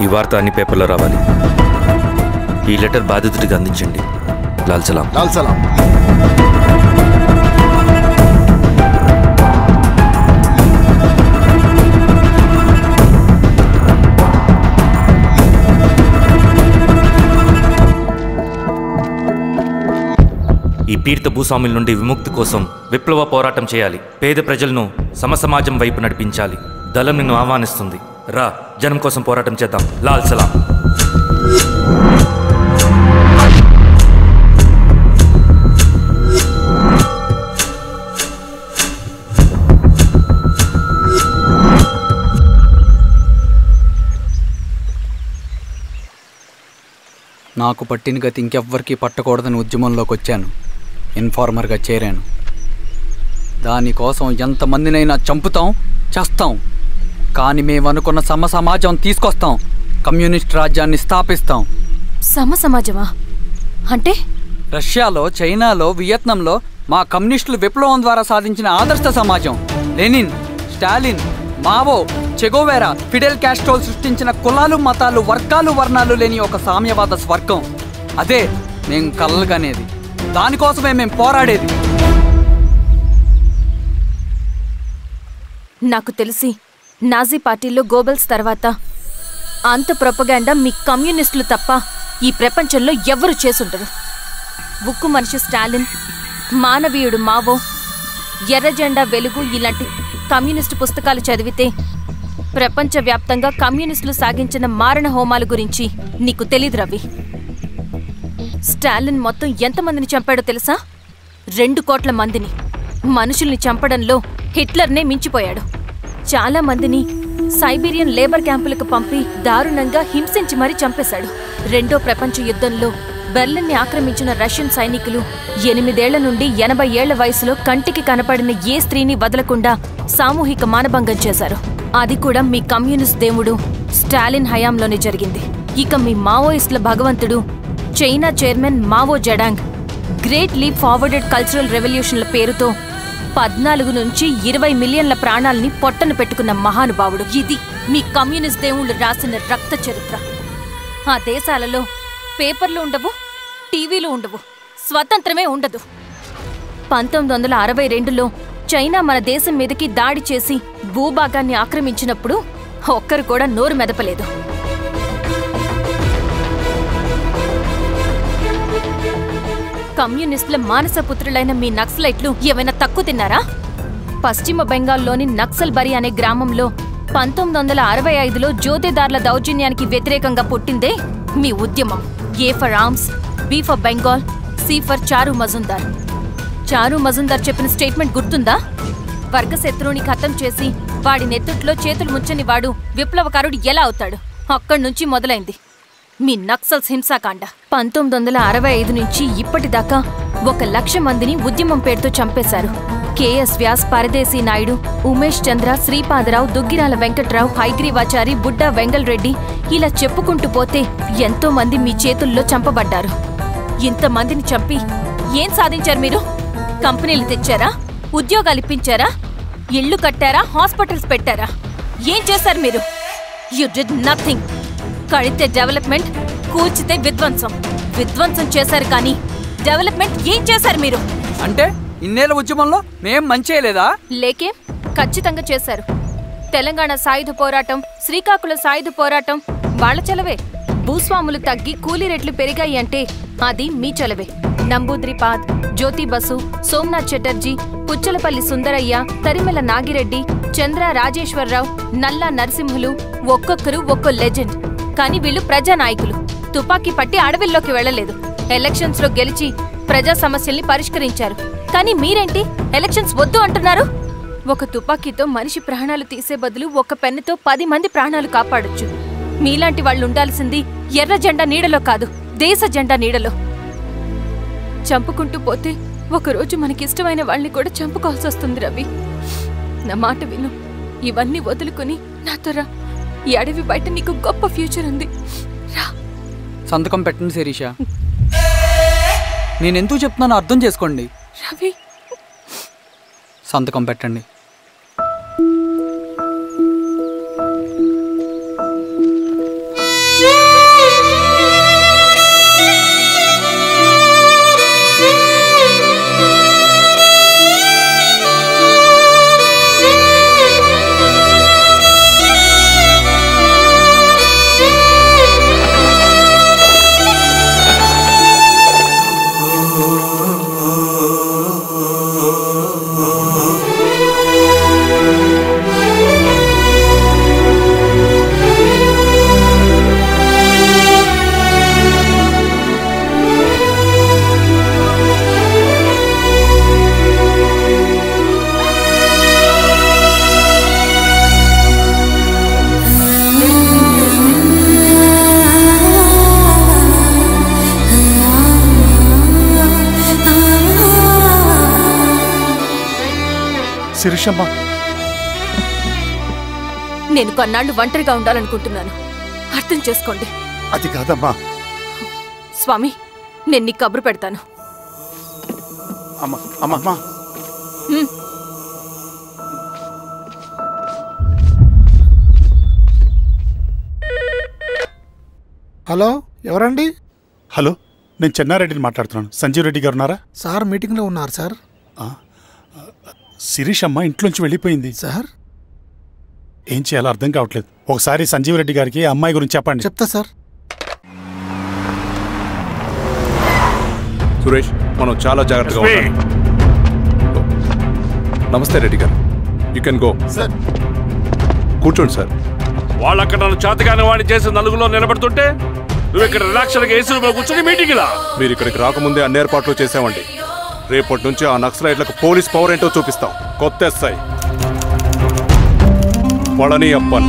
ఈ వార్త అన్ని పేపర్లో రావాలి. ఈ లెటర్ బాధితుడికి అందించండి. లాల్ సలాం. లాల్ సలాం. ఈ పీడిత భూస్వాముల నుండి విముక్తి కోసం విప్లవ పోరాటం చేయాలి. పేద ప్రజలను సమసమాజం వైపు నడిపించాలి. దళం నిన్ను ఆహ్వానిస్తుంది. రా, జనం కోసం పోరాటం చేద్దాం. లాల్ సలాం. నాకు పట్టిన గతి ఇంకెవ్వరికీ పట్టకూడదని ఉద్యమంలోకి వచ్చాను. ఇన్ఫార్మర్గా చేరాను. దానికోసం ఎంతమందినైనా చంపుతాం, చేస్తాం. కానీ మేమనుకున్న సమసమాజం తీసుకొస్తాం. కమ్యూనిస్ట్ రాజ్యాన్ని స్థాపిస్తాం. సమసమాజమా అంటే? రష్యాలో, చైనాలో, వియత్నంలో మా కమ్యూనిస్టులు విప్లవం ద్వారా సాధించిన ఆదర్శ సమాజం. Lenin, Stalin, Mao, Che Guevara, Fidel Castro సృష్టించిన కులాలు, మతాలు, వర్గాలు, వర్ణాలు లేని ఒక సామ్యవాద స్వర్గం. అదే మేము కలలుగనేది. దానికోసమే మేము పోరాడేది. నాకు తెలిసి నాజీ పార్టీలో గోబెల్స్ తర్వాత అంత ప్రొపగాండా మీ కమ్యూనిస్టులు తప్ప ఈ ప్రపంచంలో ఎవ్వరూ చేసుండరు. ఉక్కు మనిషి స్టాలిన్, మానవీయుడు మావో, ఎర్ర జెండా వెలుగు ఇలాంటి కమ్యూనిస్టు పుస్తకాలు చదివితే ప్రపంచవ్యాప్తంగా కమ్యూనిస్టులు సాగించిన మారణ హోమాల గురించి నీకు తెలీదు రవి. స్టాలిన్ మొత్తం ఎంతమందిని చంపాడో తెలుసా? 2 కోట్ల మందిని. మనుషుల్ని చంపడంలో హిట్లర్నే మించిపోయాడు. చాలా మందిని సైబీరియన్ లేబర్ క్యాంపులకు పంపి దారుణంగా హింసించి మరీ చంపేశాడు. 2వ ప్రపంచ యుద్ధంలో బెర్లిన్ని ఆక్రమించిన రష్యన్ సైనికులు 8 ఏళ్ల నుండి 80 ఏళ్ల వయసులో కంటికి కనపడిన ఏ స్త్రీని వదలకుండా సామూహిక మానభంగం చేశారు. అది కూడా మీ కమ్యూనిస్ట్ దేవుడు స్టాలిన్ హయాంలోనే జరిగింది. ఇక మీ మావోయిస్టుల భగవంతుడు China chairman Mao Zedong great leap forwarded cultural రెవల్యూషన్ల పేరుతో 14 నుంచి 20 మిలియన్ల ప్రాణాలని పొట్టన పెట్టుకున్న మహానుభావుడు. ఇది మీ కమ్యూనిస్ట్ దేవుళ్ళు రాసిన రక్త చరిత్ర. ఆ దేశాలలో పేపర్లు ఉండవు, టీవీలు ఉండవు, స్వతంత్రమే ఉండదు. 1962లో చైనా మన దేశం మీదకి దాడి చేసి భూభాగాన్ని ఆక్రమించినప్పుడు ఒక్కరు కూడా నోరు మెదపలేదు. కమ్యూనిస్టుల మానసపుత్రులైన మీ నక్సలైట్లు ఏమైనా తక్కువ తిన్నారా? పశ్చిమ బెంగాల్లోని నక్సల్బరి అనే గ్రామంలో 1965లో జోతేదార్ల దౌర్జన్యానికి వ్యతిరేకంగా పుట్టిందే మీ ఉద్యమం. A for arms, B for Bengal, C for Charu Majumdar. చారు మజుందార్ చెప్పిన స్టేట్మెంట్ గుర్తుందా? వర్గశత్రువుని ఖతం చేసి వాడి నెత్తుట్లో చేతులు ముంచని వాడు విప్లవకారుడు ఎలా అవుతాడు? అక్కడి నుంచి మొదలైంది మీ నక్సల్స్ హింసాకాండ. 1965 నుంచి ఇప్పటిదాకా 1,00,000 మందిని ఉద్యమం పేరుతో చంపేశారు. కేఎస్ వ్యాస్, పరదేశీ నాయుడు, ఉమేష్ చంద్ర, శ్రీపాదరావు, దుగ్గిరాల వెంకట్రావు, హైగ్రీవాచారి, బుడ్డా వెంగల్ రెడ్డి, ఇలా చెప్పుకుంటూ పోతే ఎంతో మంది మీ చేతుల్లో చంపబడ్డారు. ఇంతమందిని చంపి ఏం సాధించారు మీరు? కంపెనీలు తెచ్చారా? ఉద్యోగాలు ఇప్పించారా? ఇళ్లు కట్టారా? హాస్పిటల్స్ పెట్టారా? ఏం చేశారు మీరు? You did nothing. కడితే డెవలప్మెంట్, కూర్చితే విధ్వంసం. విధ్వంసం చేశారు కానీ డెవలప్మెంట్ ఏం చేశారు మీరు? అంటే ఇన్నేళ్ల ఉద్యమంలో మేం మంచేయలేదా? లేకే, ఖచ్చితంగా చేశారు. తెలంగాణ సాయుధ పోరాటం, శ్రీకాకుళం సాయుధ పోరాటం వాళ్ల చలవే. భూస్వాములు తగ్గి కూలీ రేట్లు పెరిగాయి అంటే అది మీ చలవే. నంబూద్రిపాద్, జ్యోతి బసు, సోమనాథ్ చటర్జీ, పుచ్చలపల్లి సుందరయ్య, తరిమెల నాగిరెడ్డి, చంద్ర రాజేశ్వరరావు, నల్లా నరసింహులు ఒక్కొక్కరు ఒక్కో లెజెండ్. కానీ వీళ్ళు ప్రజానాయకులు. తుపాకీ పట్టి అడవిల్లోకి వెళ్లలేదు. ఎలక్షన్స్ లో గెలిచి ప్రజా సమస్యల్ని పరిష్కరించారు. కానీ మీరేంటి ఎలక్షన్స్ వద్దు అంటున్నారు? ఒక తుపాకీతో మనిషి ప్రాణాలు తీసే బదులు ఒక పెన్నుతో 10 మంది ప్రాణాలు కాపాడొచ్చు. మీలాంటి వాళ్ళు ఉండాల్సింది ఎర్ర జెండా నీడలో కాదు, దేశ జెండా నీడలో. చంపుకుంటూ పోతే ఒకరోజు మనకిష్టమైన వాళ్ళని కూడా చంపుకోవాల్సి వస్తుంది రవి. నా మాట విను. ఇవన్నీ వదులుకుని నాతో రా. ఈ అడవి బయట నీకు గొప్ప ఫ్యూచర్ ఉంది. రా. సంతకం పెట్టండి శిరీష. నేనెందుకు చెప్తున్నానో అర్థం చేసుకోండి. రవి, సంతకం పెట్టండి. శిరీషమ్మ, నేను కొన్నాళ్ళు ఒంటరిగా ఉండాలనుకుంటున్నాను, అర్థం చేసుకోండి. అది కాదమ్మా. స్వామి, నేను నీకు కబురు పెడతాను. అమ్మా అమ్మా హలో, ఎవరండి? హలో, నేను చెన్నారెడ్డిని మాట్లాడుతున్నాను. సంజీవ్ రెడ్డి గారు ఉన్నారా? సార్ మీటింగ్లో ఉన్నారు సార్. శిరీషమ్మ ఇంట్లోంచి వెళ్ళిపోయింది సార్, ఏం చేయాలో అర్థం కావట్లేదు. ఒకసారి సంజీవ్ రెడ్డి గారికి అమ్మాయి గురించి చెప్పండి. చెప్తా సార్. సురేష్, మనం చాలా జాగ్రత్తగా ఉండాలి. నమస్తే రెడ్డి గారు, యూ కెన్ గో. సార్ కూర్చోండి సార్. వాళ్ళక్కడ నన్ను చేతగానే వాడిని చేసి నలుగులో నిలబడుతుంటే నువ్వు ఇక్కడ రిలాక్స్గా ఏసీలో కూర్చొని మీటింగ్ ఇలా. మీరు ఇక్కడికి రాకముందే అన్ని ఏర్పాట్లు చేసామండి. రేపటి నుంచి ఆ నక్సలైట్లకు పోలీస్ పవర్ ఏంటో చూపిస్తాం. కొత్త ఎస్ఐ పళని అప్పన్.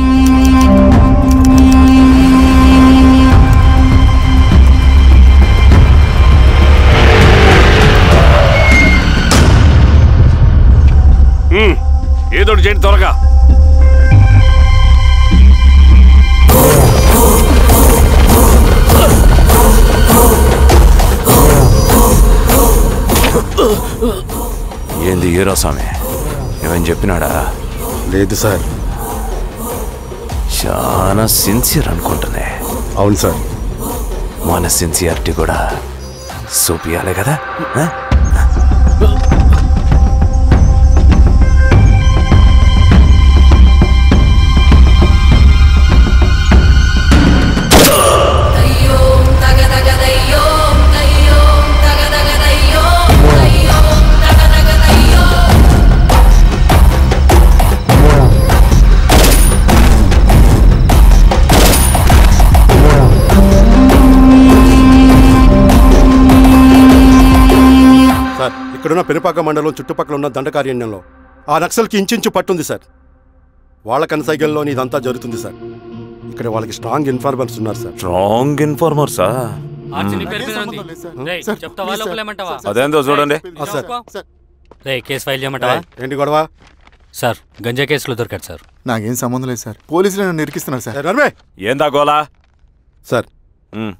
ఏదోటి చేయండి త్వరగా. ఏంది హీరో స్వామి, ఏమని చెప్పినాడా? లేదు సార్. చాలా సిన్సియర్ అనుకుంటుంది. అవును సార్. మన సిన్సియారిటీ కూడా చూపియాలి కదా. ఇక్కడున్న పెనుపాక మండలం చుట్టుపక్కల ఉన్న దండకారణ్యంలో ఆ నక్సల్కి ఇంచుంచు పట్టుంది సార్. వాళ్ళ కనసైగల్లో ఇదంతా జరుగుతుంది సార్. ఇక్కడ వాళ్ళకి స్ట్రాంగ్ ఇన్ఫార్మర్స్ ఉన్నారు సార్. స్ట్రాంగ్ ఇన్ఫార్మర్సా? అదేందో చూడండి. కేసు ఫైల్ చేయమంటావా? ఏంటి గొడవ సార్? గంజా కేసులో దొరికాడు సార్. నాకేం సంబంధం లేదు సార్. పోలీసులు నన్ను నిరికిస్తున్నారు సార్. ఏందా గోలా? సార్,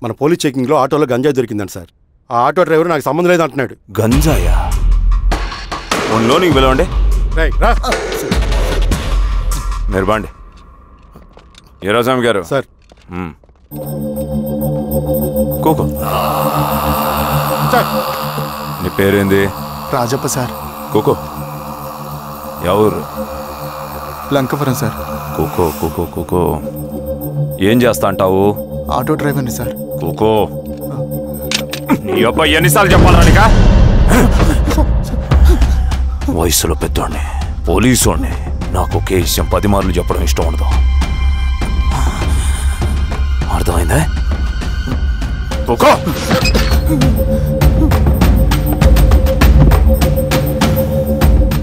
మన పోలీస్ చెకింగ్లో ఆటోలో గంజాయి దొరికిందండి సార్. ఆ ఆటో డ్రైవర్ నాకు సంబంధం లేదు అంటున్నాడు. గంజాయా? ఒంట్లో నీకు పిలవండి. మీరు బాండి. హీరోస్వామి గారు సార్. కూకో. నీ పేరేంది? రాజప్ప సార్. కూకో. ఎవరు? లంకపురం సార్. కూకో కూకో కూకో. ఏం చేస్తా అంటావు? ఆటో డ్రైవర్ని సార్. కూకో. నీ అబ్బాయి ఎన్నిసార్లు చెప్పాలా నీకా? వయసులో పెద్దోడిని, పోలీసోడిని, నాకు ఒకే విషయం 10 మార్లు చెప్పడం ఇష్టం ఉండదు. అర్థమైందా? కూకో.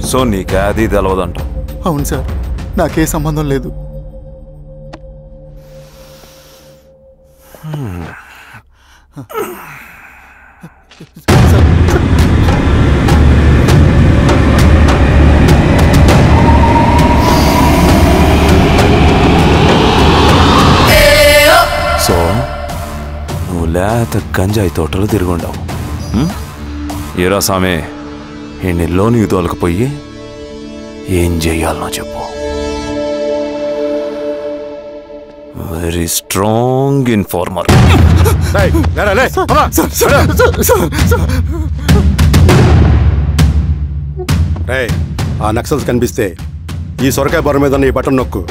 సో నీకే అది తెలవదంట? అవును సార్, నాకే సంబంధం లేదు. సో నువ్వు లేత గంజాయి తోటలు తిరుగుండావు. ఏరా సామే, ఈ నెలలో నీకు తోలకపోయి ఏం చెయ్యాలనో చెప్పు. Very strong informer. ఆ నక్సల్స్ కనిపిస్తే ఈ సొరకాయ బొర మీద ఈ బటన్ నొక్కు,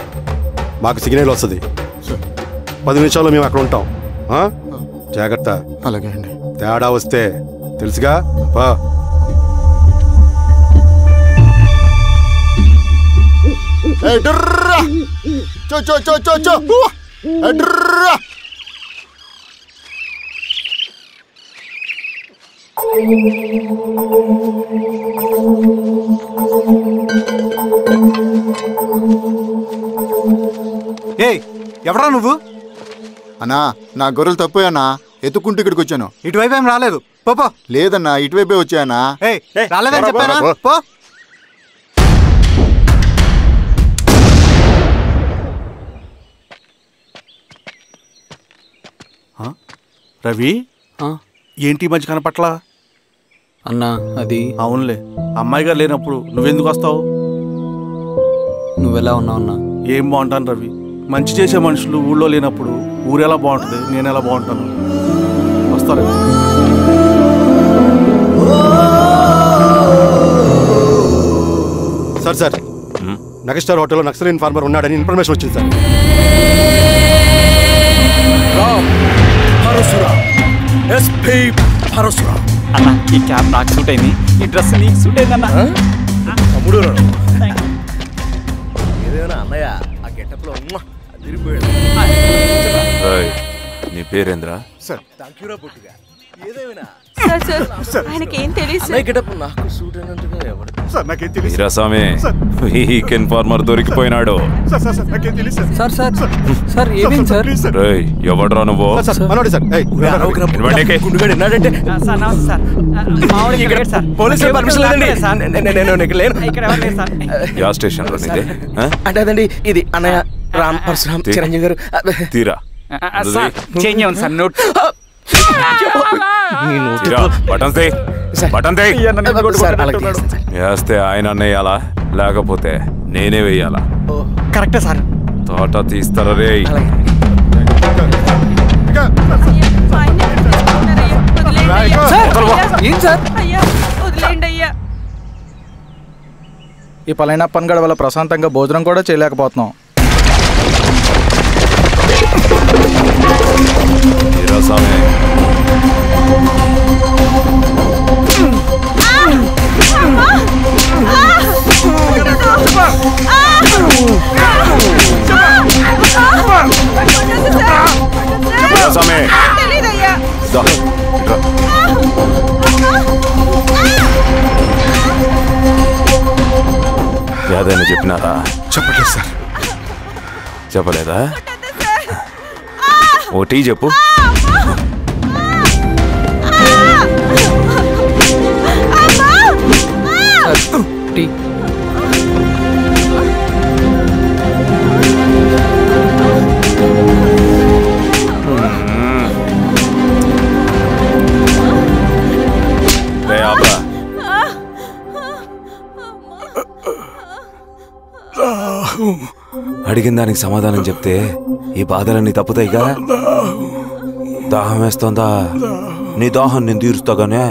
మాకు సిగ్నల్ వస్తుంది. 10 నిమిషాల్లో మేము అక్కడ ఉంటాం. జాగ్రత్త. అలాగే అండి. తేడా వస్తే తెలుసుగా. పా. ఎవరా నువ్వు? అన్నా, నా గొర్రెలు తప్పోయానా, ఎత్తుకుంటూ ఇక్కడికి వచ్చాను. ఇటువైపు ఏం రాలేదు. పో. లేదన్నా, ఇటువైపే వచ్చానా. రాలేదని చెప్పానా? పో. రవి ఏంటి మధ్య కనపట్లా? అన్నా అది అవునులే, అమ్మాయి గారు లేనప్పుడు నువ్వెందుకు వస్తావు? నువ్వెలా ఉన్నావు అన్నా? ఏం బాగుంటాను రవి, మంచి చేసే మనుషులు ఊళ్ళో లేనప్పుడు ఊరు ఎలా బాగుంటుంది, నేను ఎలా బాగుంటాను? వస్తారు. సార్ సార్ నగస్టార్ హోటల్లో నక్సల్ ఇన్ఫార్మర్ ఉన్నాడని ఇన్ఫర్మేషన్ వచ్చింది సార్. అన్న ఈ క్యాప్ నాకు సూట్ అయింది, ఈ డ్రెస్ నీకు సూట్ అయిందన్న. తమ్ముడు ఏదేమైనా అన్నయ్య ఆ గెటప్లో అదిరిపోయాడు. నీ పేరేంద్రా? సార్ థాంక్యూరా పొట్టిగా. ఏదేమైనా ఆయనకి ఏం తెలియదు గెటప్ నాకు సూట్ అయినట్టుగా ఎవరు సార్ నాకేం తెలియదు. వీరాస్వామి వీక్ ఇన్ఫార్మర్ దొరికిపోయినాడు. సార్ ఏమేం సార్? రేయ్ ఎవడ్రా నువ్వు? మనోడి సార్. పోలీసులు పర్మిషన్ లేదండి. యా స్టేషన్ లో నీదే? అంటే అదండి ఇది అన్నయ్య రామ్ పరశురామ్ చిరంజీవి గారు. తీరా చేంజ్ అవ్వండి సార్ నోట్. వేస్తే ఆయన వేయాలా లేకపోతే నేనే వేయాలా? కరెక్టే సార్. తోట తీస్తారా రే? ఈ పలైన పన్గడ వల్ల ప్రశాంతంగా భోజనం కూడా చేయలేకపోతున్నాం. ఏదైనా చెప్పినారా? చెప్పలేదు సార్. చెప్పలేదా? ఓటీ చెప్పు. అడిగిన దానికి సమాధానం చెప్తే ఈ బాధలన్నీ తప్పుతాయిగా. దాహం వేస్తోందా? నీ దాహం నేను తీరుస్తాగానే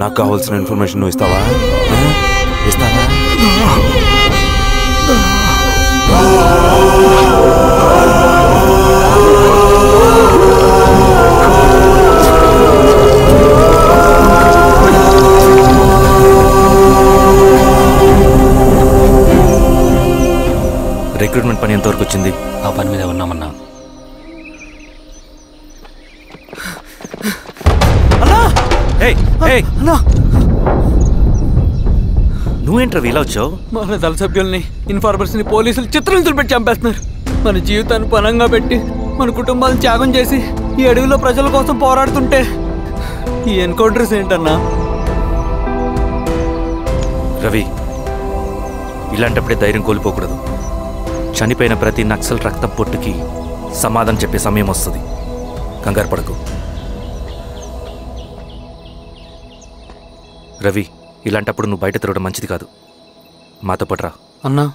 నాకు కావాల్సిన ఇన్ఫర్మేషన్ నువ్వు ఇస్తావా? ఇస్తావా? రిక్రూట్మెంట్ పని ఎంతవరకు వచ్చింది? ఆ పని మీద ఉన్నామన్నా. నువ్వేంట్రా ఇలా వచ్చావు? మన దళ సభ్యుల్ని ఇన్ఫార్మర్స్ ని పోలీసులు చిత్రహింసలు పెట్టి చంపేస్తున్నారు. మన జీవితాన్ని పనంగా పెట్టి మన కుటుంబాలను త్యాగం చేసి ఈ అడవిలో ప్రజల కోసం పోరాడుతుంటే ఈ ఎన్కౌంటర్స్ ఏంటన్నా? రవి, ఇలాంటప్పుడే ధైర్యం కోల్పోకూడదు. చనిపోయిన ప్రతి నక్సల్ రక్తం పొట్టుకి సమాధానం చెప్పే సమయం వస్తుంది. కంగారు పడకు రవి. ఇలాంటప్పుడు నువ్వు బయట తిరగడం మంచిది కాదు. మాతో పట్రా అన్నా.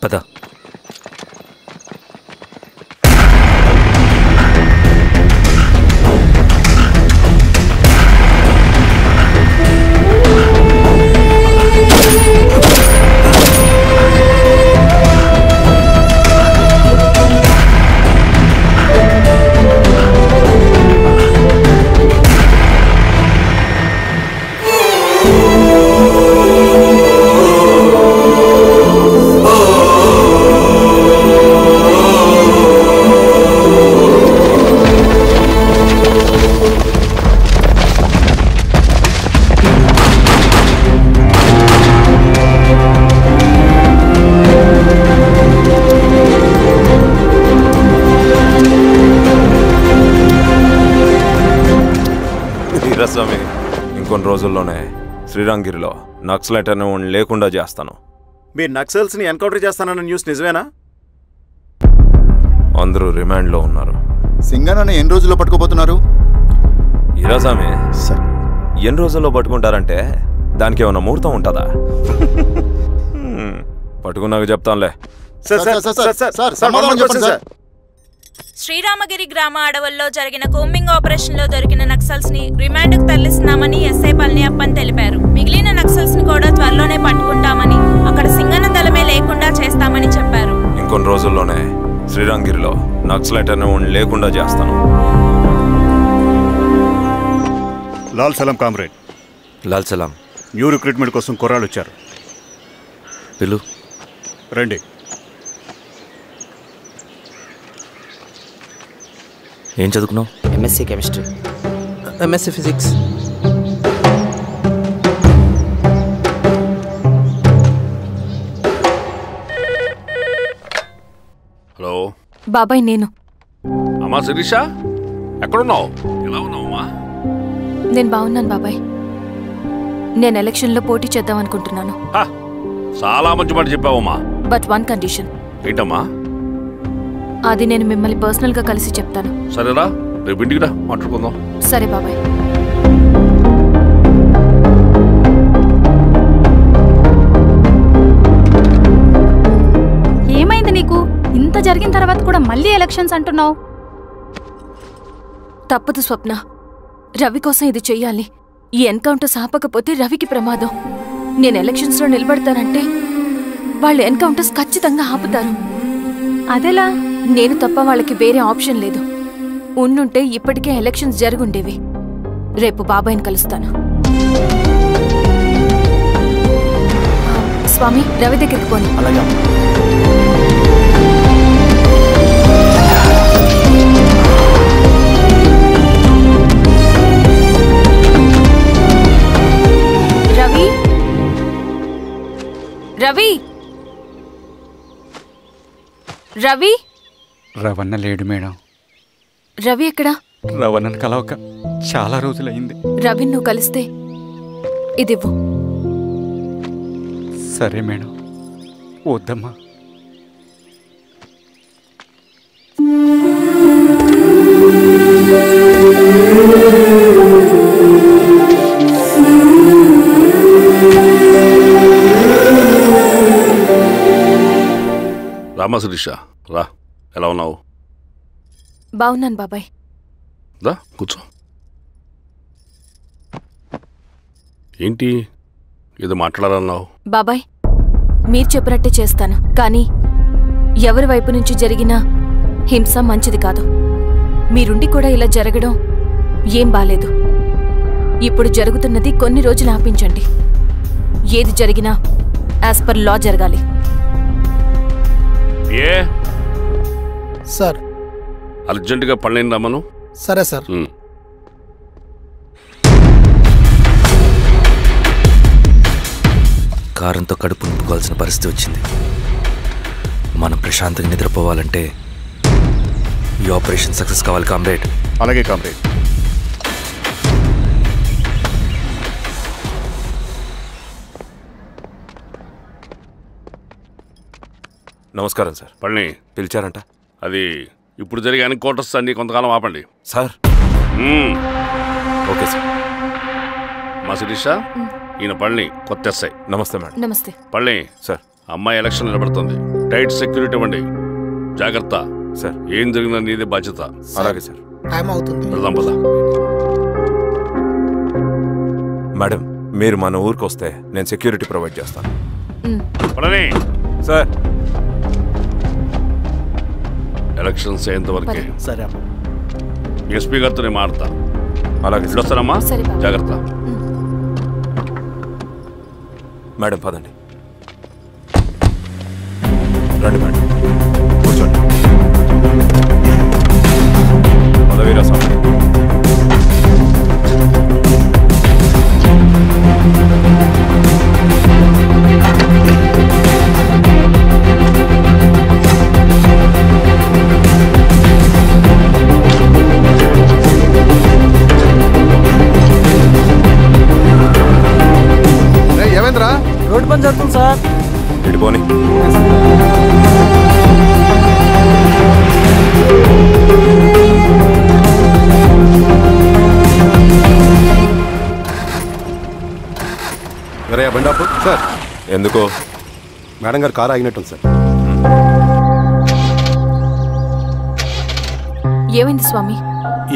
పద. వీరస్వామి, ఇంకొన్ని రోజుల్లోనే శ్రీరంగిరిలో నక్సలైట్ అనే వాడిని లేకుండా చేస్తాను. మీరు నక్సల్స్ ని ఎన్కౌంటర్ చేస్తానన్న న్యూస్ నిజమేనా? అందరూ రిమాండ్లో ఉన్నారు. సింగనని ఎన్ని రోజుల్లో పట్టుకోబోతున్నారు? ఈరోజామే ఎన్ని రోజుల్లో పట్టుకుంటారంటే దానికి ఏమైనా ముహూర్తం ఉంటుందా? పట్టుకున్నాక చెప్తానులే. శ్రీరామగిరి గ్రామ అడవుల్లో జరిగిన కోంబింగ్ ఆపరేషన్ లో దొరికిన నక్సల్స్ ని రిమాండ్ కు తరలిస్తున్నామని ఎస్ఐ పళనియప్పన్ తెలిపారు. మిగిలిన నక్సల్స్ ని కూడా త్వరలోనే పట్టుకుంటామని, అక్కడ సింగన్న దళమే లేకుండా చేస్తామని చెప్పారు. ఇంకొన్ని రోజుల్లోనే శ్రీరామగిరిలో నక్సలైట్ అనే లేకుండా చేస్తాను. లాల్ సలాం కామ్రేడ్. లాల్ సలాం. న్యూ రిక్రూట్మెంట్ కోసం కుర్రాళ్ళు వచ్చారు. పిలు. రండి. ఏం చదువుకున్నావు? MSc chemistry. MSc physics. Hello బాబాయ్, నేను. అమ్మా శిరీష, ఎక్కడున్నావు? ఎలా ఉన్నావు అమ్మా? నేను బాగున్నాను బాబాయ్. నేను ఎలక్షన్లో పోటీ చేద్దాం అనుకుంటున్నాను. చాలా మంచి మాట చెప్పావమ్మా. But one condition. ఏంటమ్మా? అది నేను మిమ్మల్ని పర్సనల్గా కలిసి చెప్తాను. సరేరా, రేపు ఇంటికి రా, మాట్లాడుకుందాం. సరే బాబాయ్. ఏమైంది నీకు? ఇంత జరిగిన తర్వాత కూడా మళ్ళీ ఎలక్షన్స్ అంటున్నావు? తప్పదు స్వప్న. రవి కోసం ఇది చెయ్యాలి. ఈ ఎన్కౌంటర్ ఆపకపోతే రవికి ప్రమాదం. నేను ఎలక్షన్స్లో నిలబడతానంటే వాళ్ళు ఎన్కౌంటర్స్ ఖచ్చితంగా ఆపుతారు. అదెలా? నేను తప్ప వాళ్ళకి వేరే ఆప్షన్ లేదు. ఉన్నుంటే ఇప్పటికే ఎలక్షన్స్ జరుగుండేవి. రేపు బాబాయ్ని కలుస్తాను. స్వామి, రవి దగ్గరికి పోనీ. రవి, రవి, రవి. రవణ లేడు మేడం. రవి ఎక్కడా? రవణను కలవక చాలా రోజులైంది. రవి నువ్వు కలిస్తే ఇదివ్వు. సరే మేడం. వద్దమ్మా. రామా శిరీష, రా. ఎలా ఉన్నావు? బాగున్నాను బాబాయ్. దా కూర్చో. ఏంటి ఏదో మాట్లాడాలన్నావు? బాబాయ్, మీరు చెప్పినట్టే చేస్తాను. కానీ ఎవరి వైపు నుంచి జరిగినా హింస మంచిది కాదు. మీరుండి కూడా ఇలా జరగడం ఏం బాలేదు. ఇప్పుడు జరుగుతున్నది కొన్ని రోజులు ఆపించండి. ఏది జరిగినా యాజ్ పర్ లా జరగాలి. ఏ సార్, అర్జెంటుగా పళ్ళని రమ్మను. సరే సార్. కారంతో కడుపు నింపుకోవాల్సిన పరిస్థితి వచ్చింది. మనం ప్రశాంతంగా నిద్రపోవాలంటే ఈ ఆపరేషన్ సక్సెస్ కావాలి కామ్రేడ్. అలాగే కామ్రేడ్. నమస్కారం సార్. పళ్ళని పిలిచారంట? అది ఇప్పుడు జరిగే ఎన్కౌంటర్స్ అన్ని కొంతకాలం ఆపండి సార్. Okay sir. మా శిరీష, ఈయన పళ్ళని కొత్త ఎస్ఐ. నమస్తే మేడం. నమస్తే. పళ్ళని సార్. అమ్మాయి ఎలక్షన్ నిలబడుతుంది. టైట్ సెక్యూరిటీ ఇవ్వండి. జాగ్రత్త సార్. ఏం జరిగినా నీదే బాధ్యత. అలాగే సార్. టైం అవుతుంది. వెళ్దాం పద. మేడం, మీరు మన ఊరికి వస్తే నేను సెక్యూరిటీ ప్రొవైడ్ చేస్తాను. పళ్ళని సార్. ఎలక్షన్స్ అయ్యేంతవరకే. సరే. ఎస్పీ గారితో నేను మారుతా. అలాగే వస్తానమ్మా. జాగ్రత్త. మేడం పదండి. రండి మేడం, కూర్చోండి. పదవీరా స్వామి. ఏమైందిరా? రోడ్డు పని జరుగుతుంది సార్. ఇడిపోని. సార్ ఎందుకో మేడం గారు కారు ఆగినట్టుంది సార్. ఏమైంది స్వామి?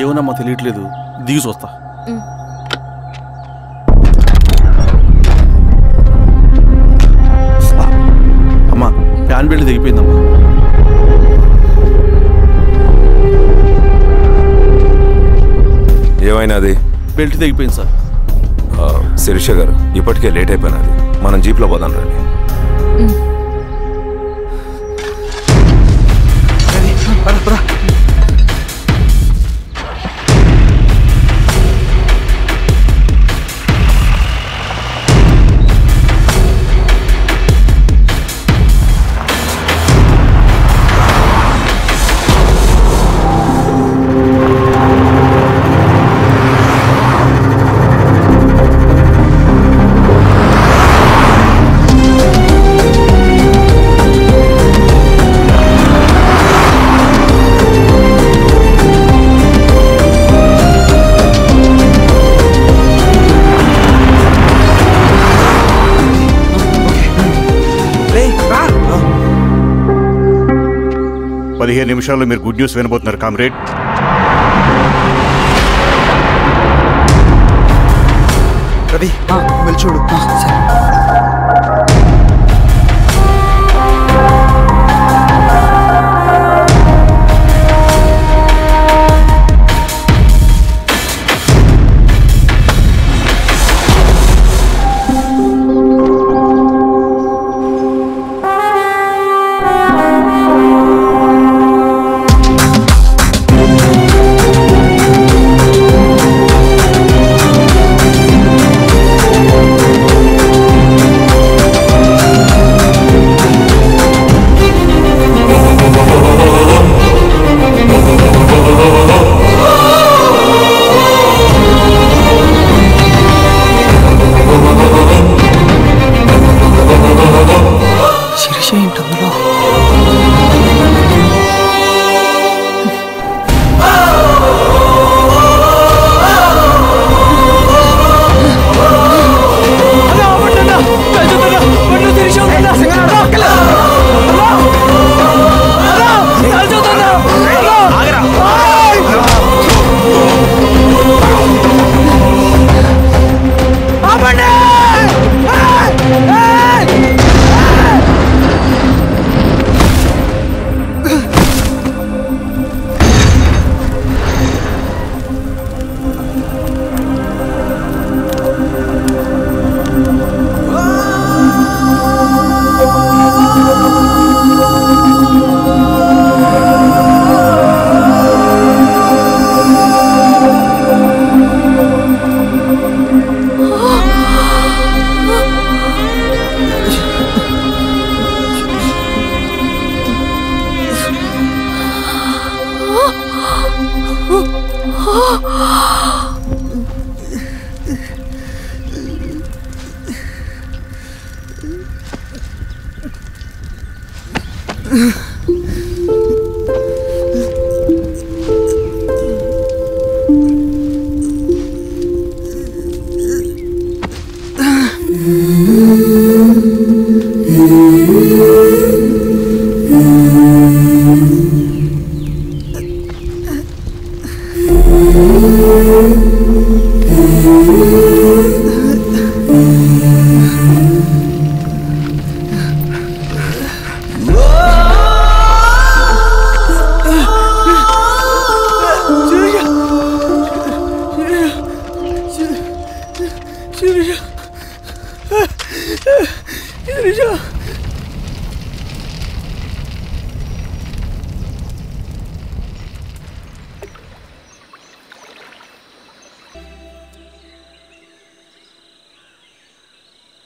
ఏమోనమ్మా తెలియట్లేదు, దిగి చూస్తా. అమ్మా ఫ్యాన్ బెల్ట్ దిగిపోయిందమ్మా. ఏమైనాది? బెల్ట్ దిగిపోయింది సార్. శిరీష గారు ఇప్పటికే లేట్ అయిపోయినది, మనం జీప్లో పోదాం రండి. నిమిషాల్లో మీరు గుడ్ న్యూస్ వినబోతున్నారు కామ్రేడ్. రవి వెళ్ళి చూడు.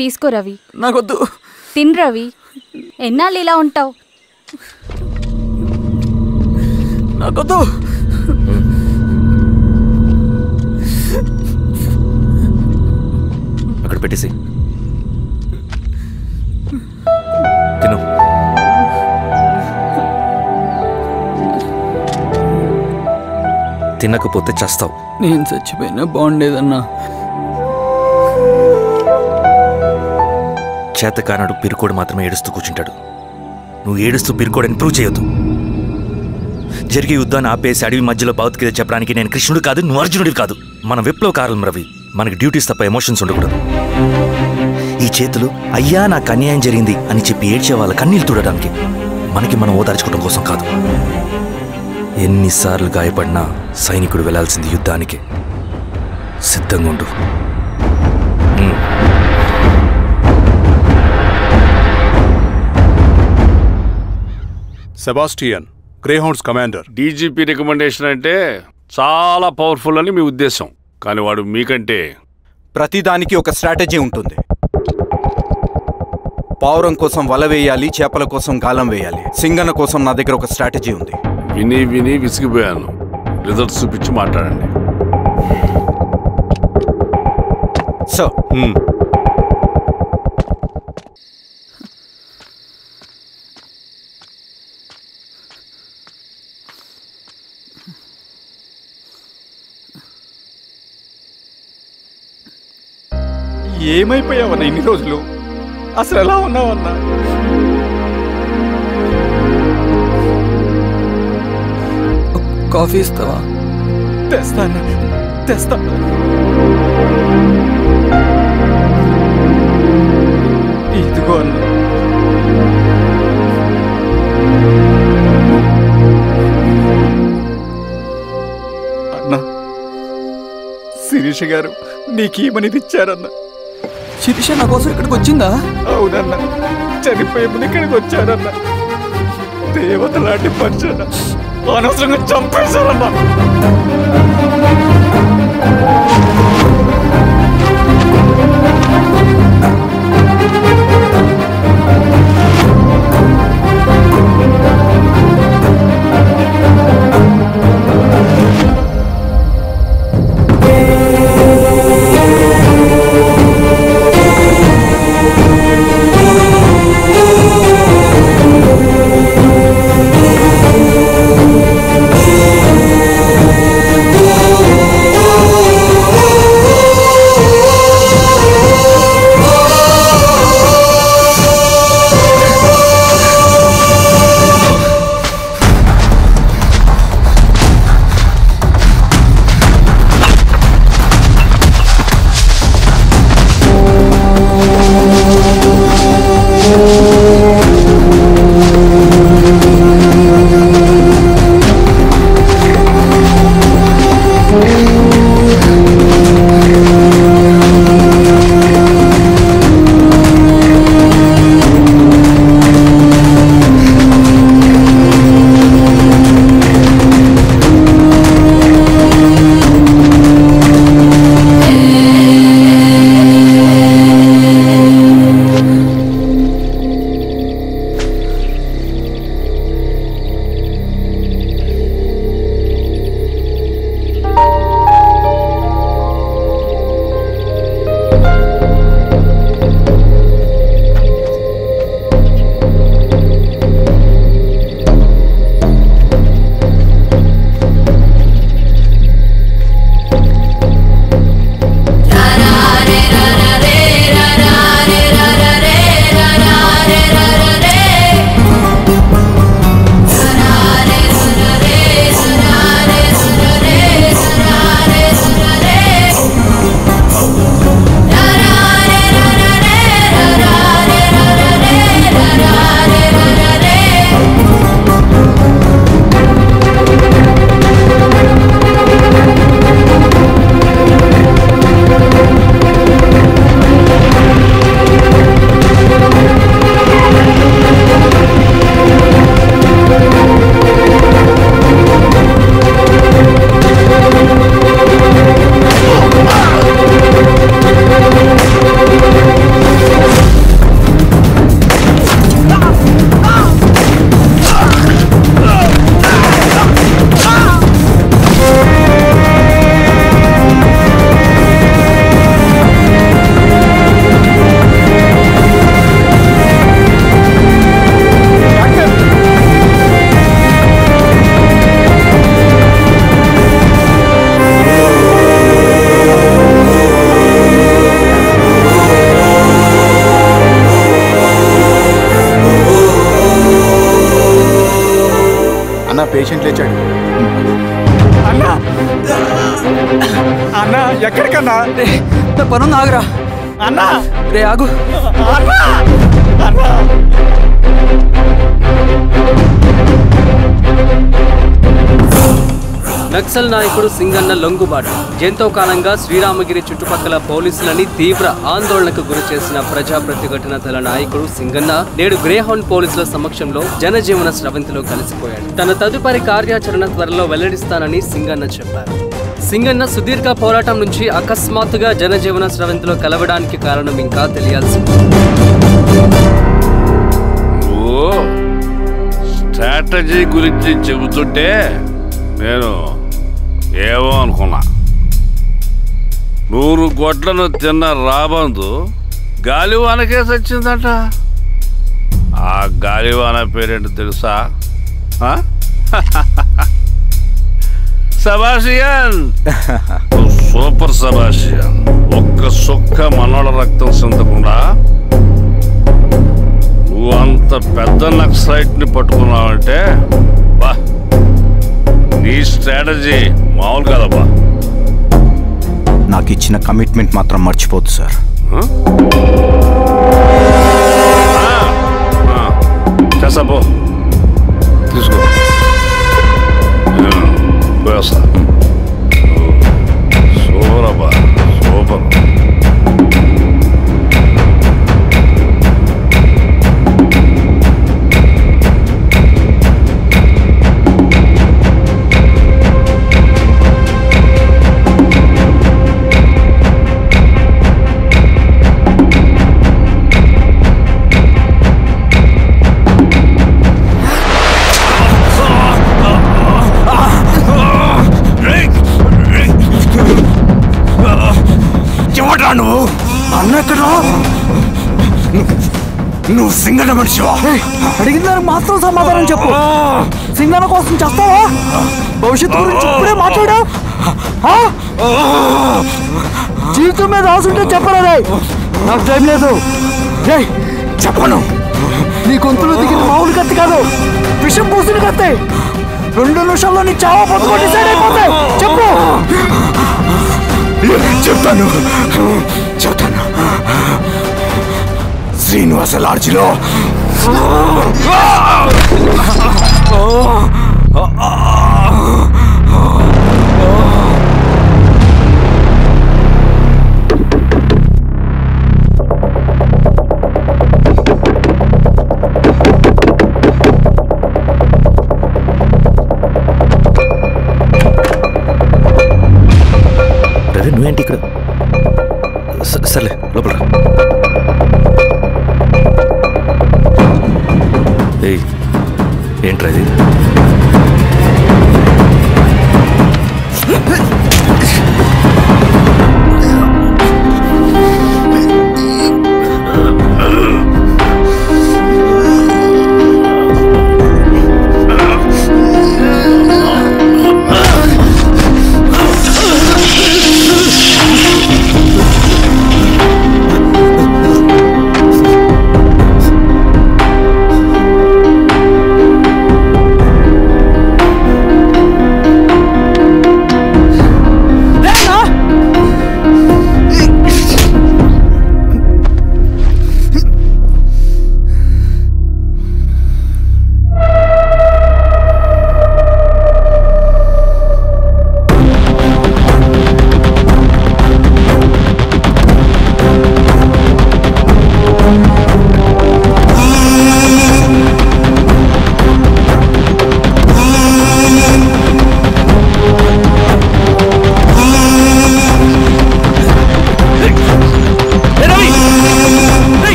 తీసుకో రవి. నాకొద్దు. తిన్ రవి, ఎన్నాళ్ళు ఇలా ఉంటావు? నాకొద్దు. అక్కడ పెట్టేసి తిను. తినకపోతే చస్తావు. నేను చచ్చిపోయినా బాగుండేదన్నా. చేతకానడు పిరుకోడు మాత్రమే ఏడుస్తూ కూర్చుంటాడు. నువ్వు ఏడుస్తూ పిరుకోడని ప్రూవ్ చేయొద్దు. జరిగే యుద్ధాన్ని ఆపేసి అడవి మధ్యలో భౌతికత చెప్పడానికి నేను కృష్ణుడు కాదు, నువ్వు అర్జునుడివి కాదు. మన విప్లవకారులం రవి. మనకి డ్యూటీస్ తప్ప ఎమోషన్స్ ఉండకూడదు. ఈ చేతులు అయ్యా నాకు అన్యాయం జరిగింది అని చెప్పి ఏడ్చే వాళ్ళ కన్నీళ్ళు చూడడానికి, మనకి మనం ఓదార్చుకోవడం కోసం కాదు. ఎన్నిసార్లు గాయపడినా సైనికుడు వెళ్లాల్సింది యుద్ధానికి. సిద్ధంగా ఉండు. Sebastian, Greyhounds commander. DGP recommendation అంటే చాలా పవర్ఫుల్ అని మీ ఉద్దేశం, కానీ వాడు మీకంటే ప్రతిదానికి ఒక స్ట్రాటజీ ఉంటుంది. పావురం కోసం వల వేయాలి, చేపల కోసం గాలం వేయాలి. సింగన కోసం నా దగ్గర ఒక స్ట్రాటజీ ఉంది. విని విని విసిగిపోయాను. రిజల్ట్స్ చూపించి మాట్లాడండి. సార్, ఏమైపోయావన్నా ఇన్ని రోజులు? అసలు ఎలా ఉన్నావన్నా? కాఫీ ఇస్తావా? తెస్తాను. ఇదిగో అన్నా. అన్నా, శిరీష గారు నీకేమని ఇచ్చారన్నా? శిరీష నా కోసం ఇక్కడికి వచ్చిందా? అవునన్నా, చనిపోయే ముందు ఇక్కడికి వచ్చారన్నా. దేవత లాంటి మనిషి అనవసరంగా చంపేశారన్నా. పేషెంట్ లేచాడు. అన్నా అన్నా ఎక్కడికన్నా? పనుంది ఆగురా. అన్నా రే ఆగు. అన్నా అన్నా నక్సల్ నాయకుడు సింగన్న లొంగుబాటు ఎంతో కాలంగా శ్రీరామగిరి చుట్టుపక్కల పోలీసులని తీవ్ర ఆందోళనకు గురి చేసిన ప్రజా ప్రతిఘటన దళ నాయకుడు సింగన్న నేడు గ్రేహౌండ్ పోలీసుల సమక్షంలో జనజీవన స్రవంతిలో కలిసిపోయాడు. తన తదుపరి కార్యాచరణ త్వరలో వెల్లడిస్తానని సింగన్న చెప్పారు. సింగన్న సుదీర్ఘ పోరాటం నుంచి అకస్మాత్తుగా జనజీవన స్రవంతిలో కలవడానికి కారణం ఇంకా తెలియాల్సి స్ట్రాటజీ గురించి చెబుతుంటే నేను ఏమో అనుకున్నా. 100 గొడ్లను తిన్న రాబందు గాలివానకే సచ్చిందట. ఆ గాలివాన పేరేంటో తెలుసా? సబాషియన్, సూపర్ సబాషియన్. ఒక్క సుక్క మనోళ్ళ రక్తం చెందకుండా నువ్వు అంత పెద్ద నక్సలైట్ ని పట్టుకున్నావంటే బా, నీ స్ట్రాటజీ మామూలు కాదబ్బా. నాకు ఇచ్చిన కమిట్మెంట్ మాత్రం మర్చిపోద్దు సార్. చేసాబో, తీసుకో. పోయేస్తా. సూపర్ అబ్బా, సూపర్. నువ్వు అన్నెక్కడ? నువ్వు సింగన్న మనిషివా? అడిగిన దానికి మాత్రం సమాధానం చెప్పు. సింగన్న కోసం చేస్తావా? భవిష్యత్తు గురించి ఇప్పుడే మాట్లాడా? జీవితం మీద ఆశుంటే చెప్పరా? నాకు టైం లేదు. చెప్పను. నీ గొంతులో దిగిన మామూలు కత్తి కాదు, విషం పూసిన కత్తి. 2 నిమిషాల్లో నీ చావా పొత్తుకొని డిసైడ్ అయిపోతాయి. చెప్పు. చెప్తాను. శ్రీనివాస లాడ్జిలో నువ్వేంటి ఇక్కడ? సర్లే లోపల. ఏంట్రా ఇది?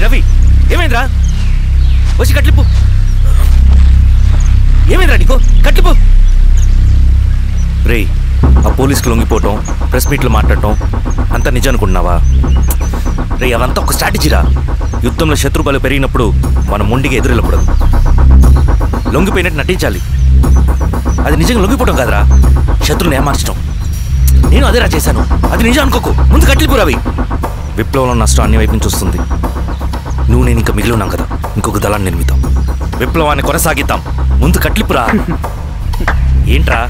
రవి, ఏమైందిరా? వచ్చి కట్లిప్పు. ఏమైందిరా నీకు? కట్లిప్పు. రే, ఆ పోలీసుకు లొంగిపోవటం, ప్రెస్ మీట్లో మాట్లాడటం అంతా నిజం అనుకుంటున్నావా? రే, అవంతా ఒక స్ట్రాటజీరా. యుద్ధంలో శత్రుబలు పెరిగినప్పుడు మనం మొండిగా ఎదురెళ్ళకూడదు. లొంగిపోయినట్టు నటించాలి. అది నిజంగా లొంగిపోవడం కాదురా, శత్రువుని ఏమార్చడం. నేను అదేరా చేశాను. అది నిజం అనుకోకు. ముందు కట్లిపురావి. విప్లవంలో నష్టం అన్ని వైపు నుంచి వస్తుంది. నువ్వు నేను ఇంకా మిగిలి ఉన్నాం కదా, ఇంకొక దళాన్ని నిర్మితాం, విప్లవాన్ని కొనసాగిద్దాం. ముందు కట్లిపురా. ఏంట్రా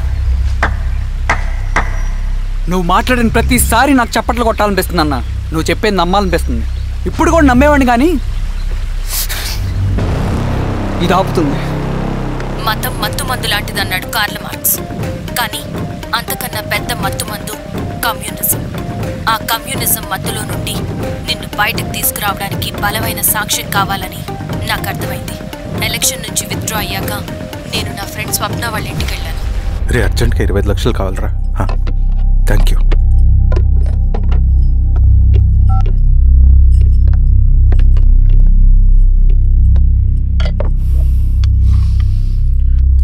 నువ్వు మాట్లాడిన ప్రతిసారి నాకు చప్పట్లు కొట్టాలనిపిస్తుంది అన్న. నువ్వు చెప్పేది నమ్మాలనిపిస్తుంది. ఇప్పుడు కూడా నమ్మేవాడిని కానీ ఇది ఆపుతుంది. మతం మత్తుమందు లాంటిదన్నాడు కార్ల్ మార్క్స్. కానీ అంతకన్నా పెద్ద మత్తుమందు కమ్యూనిజం. ఆ కమ్యూనిజం మత్తులో నుండి నిన్ను బయటకు తీసుకురావడానికి బలమైన సాక్ష్యం కావాలని నాకు అర్థమైంది. ఎలక్షన్ నుంచి విత్డ్రా అయ్యాక నేను నా ఫ్రెండ్ స్వప్న వాళ్ళ ఇంటికి వెళ్ళాను. రే అర్జెంట్గా 25 లక్షలు కావాలరా. Thank you.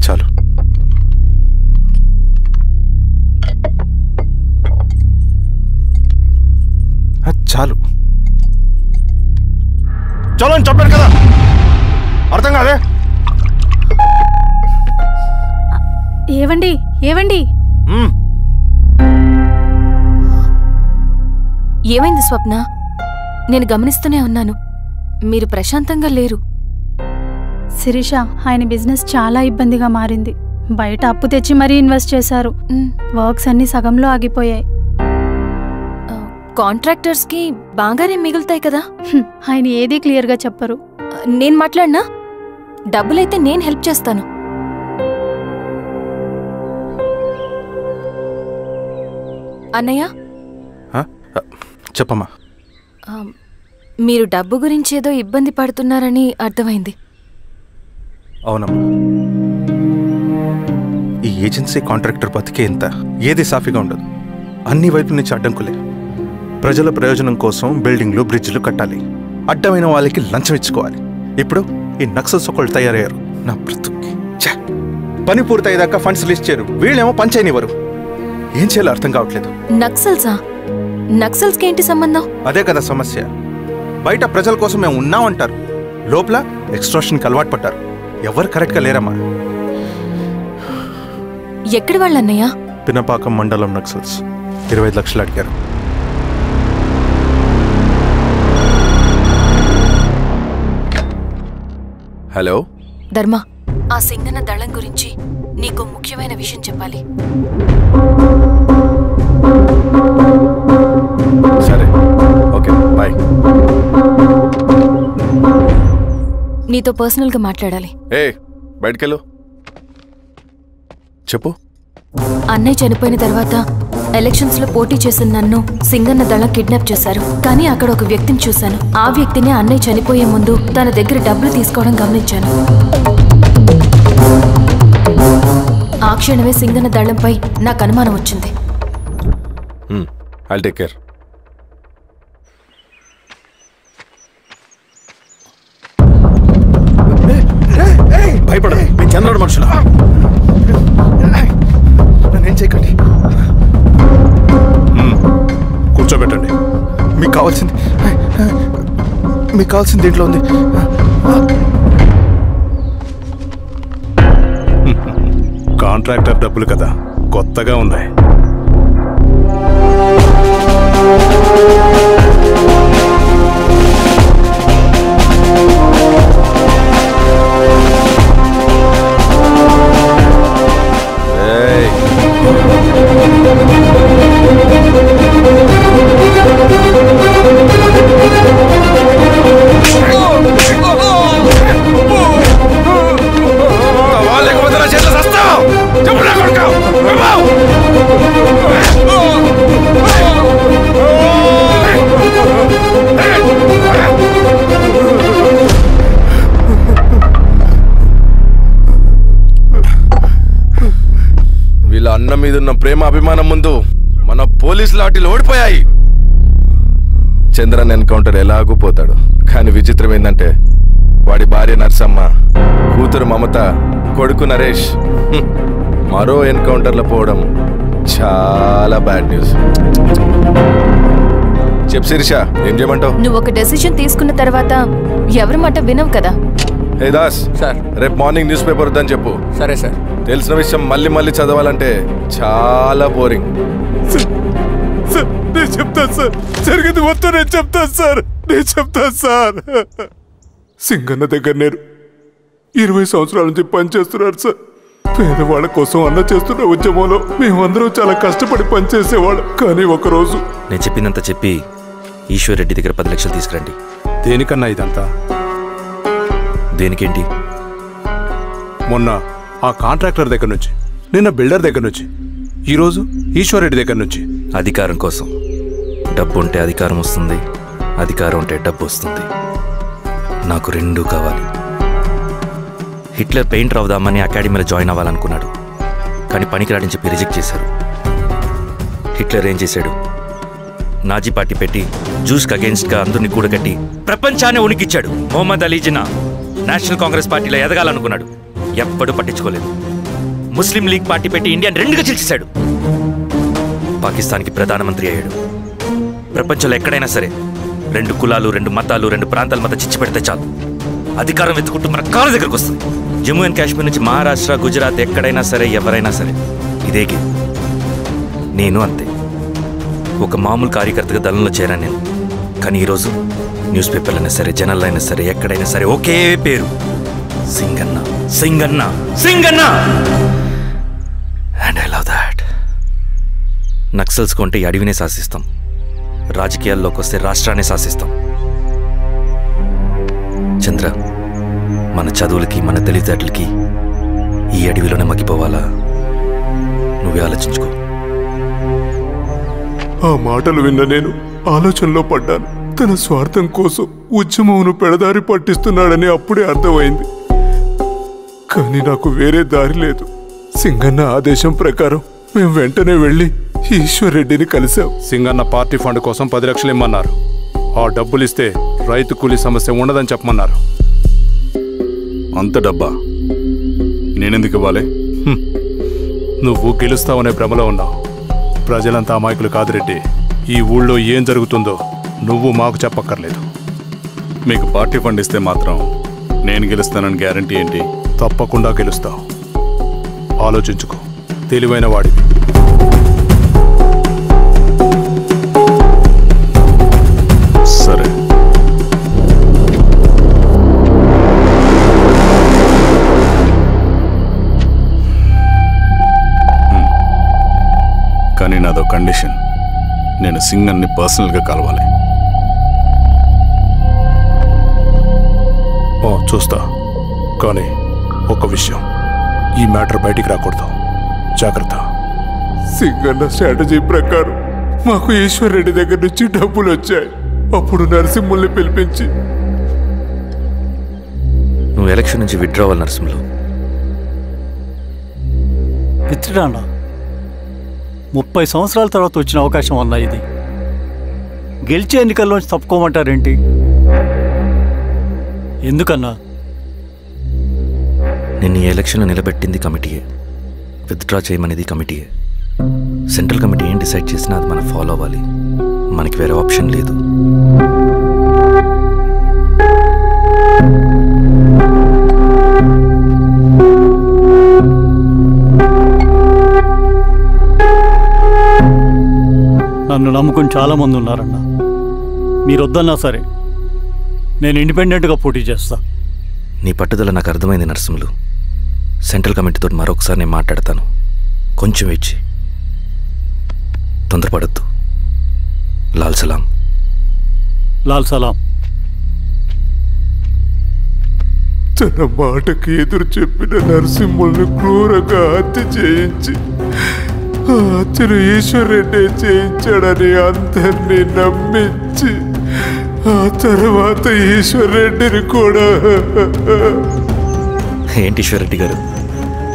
చాలు. చాలు. చలో అని చెప్పాను కదా, అర్థం కాదే? ఏవండి ఏవండి ఏమైంది స్వప్న? నేను గమనిస్తూనే ఉన్నాను, మీరు ప్రశాంతంగా లేరు. శిరీష, ఆయన బిజినెస్ చాలా ఇబ్బందిగా మారింది. బయట అప్పు తెచ్చి మరీ ఇన్వెస్ట్ చేశారు. వర్క్స్ అన్ని సగంలో ఆగిపోయాయి. కాంట్రాక్టర్స్ కి బాగానే మిగులుతాయి కదా. ఆయన ఏదీ క్లియర్గా చెప్పరు. నేను మాట్లాడినా డబ్బులైతే నేను హెల్ప్ చేస్తాను. అన్నయ్య చెప్పమ్మా. మీరు డబ్బు గురించి ఏదో ఇబ్బంది పడుతున్నారని అర్థమైంది. అవునమ్మా, ఈ ఏజెన్సీ కాంట్రాక్టర్ బతికే ఇంత ఏది సాఫీగా ఉండదు. అన్ని వైపుల నుంచి అడ్డంకులే. ప్రజల ప్రయోజనం కోసం బిల్డింగ్లు బ్రిడ్జ్లు కట్టాలి, అడ్డమైన వాళ్ళకి లంచం ఇచ్చుకోవాలి. ఇప్పుడు ఈ నక్సల్స్ ఒకళ్ళు తయారయ్యారు. నా బ్రతుక్కి పని పూర్తయ్యేదాకా ఫండ్స్ లిస్ట్ చేయరు, వీళ్ళేమో పంచాయనివ్వరు. ఏం చేయాలో అర్థం కావట్లేదు. నక్సల్సా? నక్సల్స్కి ఏంటి సంబంధం? అదే కదా సమస్య. బయట ప్రజల కోసం మేము ఉన్నామంటారు, లోపల ఎక్స్ట్రాషన్కి అలవాటు పడ్డారు. ఎవరు కరెక్ట్గా లేరమ్మా. ఎక్కడి వాళ్ళన్నయ్యా? పినపాకం మండలం నక్సల్స్ 25 లక్షలు అడిగారు. హలో ధర్మ, ఆ సింగన్న దళం గురించి నీకు ముఖ్యమైన విషయం చెప్పాలి. సరే, ఓకే, బాయ్. నీతో పర్సనల్గా మాట్లాడాలి. బయటకెళ్ళు. చెప్పు. అన్నయ్య చనిపోయిన తర్వాత ఎలక్షన్స్ లో పోటీ చేసిన నన్ను సింగన్న దళం కిడ్నాప్ చేశారు. కానీ అక్కడ ఒక వ్యక్తిని చూశాను. ఆ వ్యక్తిని అన్నయ్య చనిపోయే ముందు తన దగ్గర డబ్బులు తీసుకోవడం గమనించాను. ఆ క్షణమే సింగన్న దళంపై నాకు అనుమానం వచ్చింది. I'll take care. భయపడదు, మీ చంద్రుడు మనుషులు. నన్నేం చేయకండి. కూర్చోబెట్టండి. మీకు కావాల్సింది దీంట్లో ఉంది. కాంట్రాక్టర్ డబ్బులు కదా, కొత్తగా ఉన్నాయి. వీళ్ళ అన్న మీదున్న ప్రేమ అభిమానం ముందు మన పోలీసు లాఠీలు ఓడిపోయాయి. చంద్రన్ ఎన్కౌంటర్ ఎలాగూ పోతాడు. కానీ విచిత్రం ఏంటంటే వాడి భార్య నర్సమ్మ, కూతురు మమత, కొడుకు నరేష్ మరో ఎన్కౌంటర్లో పోవడం చాలా బ్యాడ్ న్యూస్. చెప్పు శిరీష, ఏం చేయమంటావు? నువ్వు ఒక డెసిషన్ తీసుకున్న తర్వాత ఎవరి మాట వినవు కదా. ఏ దాస్ సార్ రేపు మార్నింగ్ న్యూస్ పేపర్ వద్దని చెప్పు. సరే సార్. తెలిసిన విషయం మళ్ళీ మళ్ళీ చదవాలంటే చాలా బోరింగ్. నేను చెప్తాను సార్, జరిగింది మొత్తం నేను చెప్తాను సార్. సింగన్న దగ్గర నేను 20 సంవత్సరాల నుంచి పనిచేస్తున్నాడు సార్. పేదవాళ్ళ కోసం అన్న చేస్తున్న ఉద్యమంలో మేమందరం చాలా కష్టపడి పనిచేసేవాళ్ళం. కానీ ఒకరోజు నేను చెప్పినంత చెప్పి ఈశ్వర్ రెడ్డి దగ్గర 10 లక్షలు తీసుకురండి. దేనికన్నా ఇదంతా? దేనికేంటి? మొన్న ఆ కాంట్రాక్టర్ దగ్గర నుంచి, నిన్న బిల్డర్ దగ్గర నుంచి, ఈరోజు ఈశ్వర్ రెడ్డి దగ్గర నుంచి. అధికారం కోసం. డబ్బు ఉంటే అధికారం వస్తుంది, అధికారం ఉంటే డబ్బు వస్తుంది. నాకు రెండూ కావాలి. హిట్లర్ పెయింటర్ అవుదామని అకాడమీలో జాయిన్ అవ్వాలనుకున్నాడు, కానీ పనికిరాడని చెప్పి రిజెక్ట్ చేశారు. హిట్లర్ ఏం చేశాడు? నాజీ పార్టీ పెట్టి జూస్కి అగేన్స్ట్గా అందరినీ కూడగట్టి ప్రపంచాన్ని ఉనికిచ్చాడు. మొహమ్మద్ అలీ జిన్నా నేషనల్ కాంగ్రెస్ పార్టీలో ఎదగాలనుకున్నాడు, ఎప్పుడూ పట్టించుకోలేదు. ముస్లిం లీగ్ పార్టీ పెట్టి ఇండియాని రెండుగా చీల్చేశాడు. పాకిస్తాన్కి ప్రధానమంత్రి అయ్యాడు. ప్రపంచంలో ఎక్కడైనా సరే 2 కులాలు, 2 మతాలు, 2 ప్రాంతాల మధ్య చిచ్చు పెడితే చాలు, అధికారం వెతుకుంటూ మన కాళ్ళ దగ్గరకు వస్తుంది. జమ్మూ అండ్ కాశ్మీర్ నుంచి మహారాష్ట్ర, గుజరాత్ ఎక్కడైనా సరే, ఎవరైనా సరే ఇదే గేమ్. నేను అంతే. ఒక మామూలు కార్యకర్తగా దళంలో చేరాను నేను. కానీ ఈరోజు న్యూస్ పేపర్లు అయినా సరే, జనాల్లో అయినా సరే, ఎక్కడైనా సరే ఒకే పేరు, Singanna, Singanna, Singanna. And I love that. Naxals కొంటే ఈ అడవినే శాసిస్తాం, రాజకీయాల్లోకి వస్తే రాష్ట్రాన్ని శాసిస్తాం. చంద్ర, మన చదువులకి, మన తెలివితేటలకి ఈ అడవిలోనే మగ్గిపోవాలా? నువ్వే ఆలోచించుకో. ఆ మాటలు విన్న నేను ఆలోచనలో పడ్డాను. తన స్వార్థం కోసం ఉద్యమంను పెడదారి పట్టిస్తున్నాడని అప్పుడే అర్థమైంది. కానీ నాకు వేరే దారి లేదు. సింగన్న ఆదేశం ప్రకారం మేము వెంటనే వెళ్ళి ఈశ్వర్ రెడ్డిని కలిశాం. సింగన్న పార్టీ ఫండ్ కోసం 10 లక్షలు ఇమ్మన్నారు. ఆ డబ్బులు ఇస్తే రైతు కూలీ సమస్య ఉండదని చెప్పమన్నారు. అంత డబ్బా నేనెందుకు ఇవ్వాలి? నువ్వు గెలుస్తావనే భ్రమలో ఉన్నావు. ప్రజలంతా అమాయకులు కాదు రెడ్డి. ఈ ఊళ్ళో ఏం జరుగుతుందో నువ్వు మాకు చెప్పక్కర్లేదు. మీకు పార్టీ ఫండ్ ఇస్తే మాత్రం నేను గెలుస్తానని గ్యారంటీ ఏంటి? తప్పకుండా గెలుస్తావు. ఆలోచించుకో, తెలివైన వాడివి. సరే. కానీ నాదో కండిషన్. నేను సింగన్ని పర్సనల్గా కలవాలి. చూస్తా. కానీ ఒక విషయం, ఈ మ్యాటర్ బయటికి రాకూడదు. జాగ్రత్త. సింగన్న స్ట్రాటజీ ప్రకారం మాకు ఈశ్వర్ రెడ్డి దగ్గర నుంచి డబ్బులు వచ్చాయి. అప్పుడు నరసింహుల్ని పిలిపించి, నువ్వు ఎలక్షన్ నుంచి విత్డ్రా అవ్వాలి నరసింహులు. విత్డ్రానా? 30 సంవత్సరాల తర్వాత వచ్చిన అవకాశం అన్నా ఇది. గెలిచే ఎన్నికల్లోంచి తప్పుకోమంటారేంటి? ఎందుకన్నా? నిన్ను ఈ ఎలక్షన్లో నిలబెట్టింది కమిటీయే, విత్డ్రా చేయమనేది కమిటీయే. సెంట్రల్ కమిటీ ఏం డిసైడ్ చేసినా అది మనం ఫాలో అవ్వాలి. మనకి వేరే ఆప్షన్ లేదు. నన్ను నమ్ముకుని చాలామంది ఉన్నారన్న. మీరు వద్దన్నా సరే నేను ఇండిపెండెంట్గా పోటీ చేస్తా. నీ పట్టుదల నాకు అర్థమైంది నరసింహులు. సెంట్రల్ కమిటీతో మరొకసారి నేను మాట్లాడతాను. కొంచెం వెచ్చి, తొందరపడద్దు. లాల్ సలాం. లాల్ సలాం. తన మాటకి ఎదురు చెప్పిన నరసింహుల్ని క్రూరంగా హత్య చేయించి ఆ హత్యను ఈశ్వర్ రెడ్డి చేయించాడని అందరినీ నమ్మించి ఆ తర్వాత ఈశ్వర్ రెడ్డిని కూడా. ఏంటి ఈశ్వర్ రెడ్డి గారు,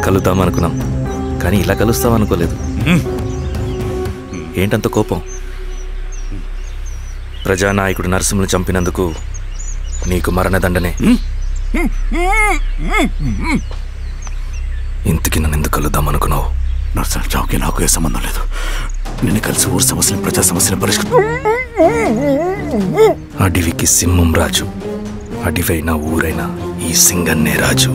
కలుద్దామనుకున్నాం కానీ ఇలా కలుస్తామనుకోలేదు. ఏంటంత కోపం? ప్రజానాయకుడు నరసింహులు చంపినందుకు నీకు మరణదండనే. ఇంతకి నన్ను ఎందుకు కలుద్దామనుకున్నావు? నరసింహ చావుకి నాకు ఏ సంబంధం లేదు. నిన్ను కలిసి ఊరు సమస్యలు, ప్రజా సమస్యలు పరిష్కరి. అడవికి సింహం రాజు. అడవైనా ఊరైనా ఈ సింగన్నే రాజు.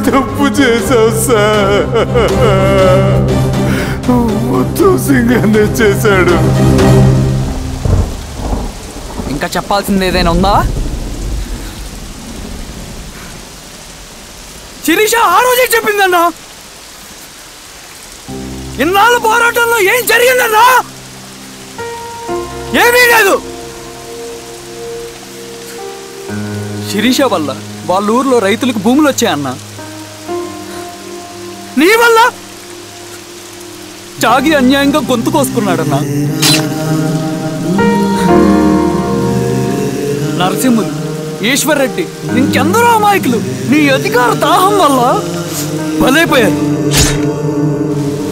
తప్పు చేశావు సార్. మొత్తం సింగన్నే చేశాడు. ఇంకా చెప్పాల్సింది ఏదైనా ఉందా? శిరీష ఆ రోజే చెప్పిందన్నా. ఇన్నాళ్ళ పోరాటంలో ఏం జరిగిందన్నా? ఏమీ లేదు. శిరీష వల్ల వాళ్ళ ఊర్లో రైతులకు భూములు వచ్చాయన్నా. నీ వల్ల చాగి అన్యాయంగా గొంతు కోసుకున్నాడన్నా. నరసింహులు, ఈశ్వర్రెడ్డి, ఇంకెందరో అమాయకులు నీ అధికార దాహం వల్ల బలైపోయారు.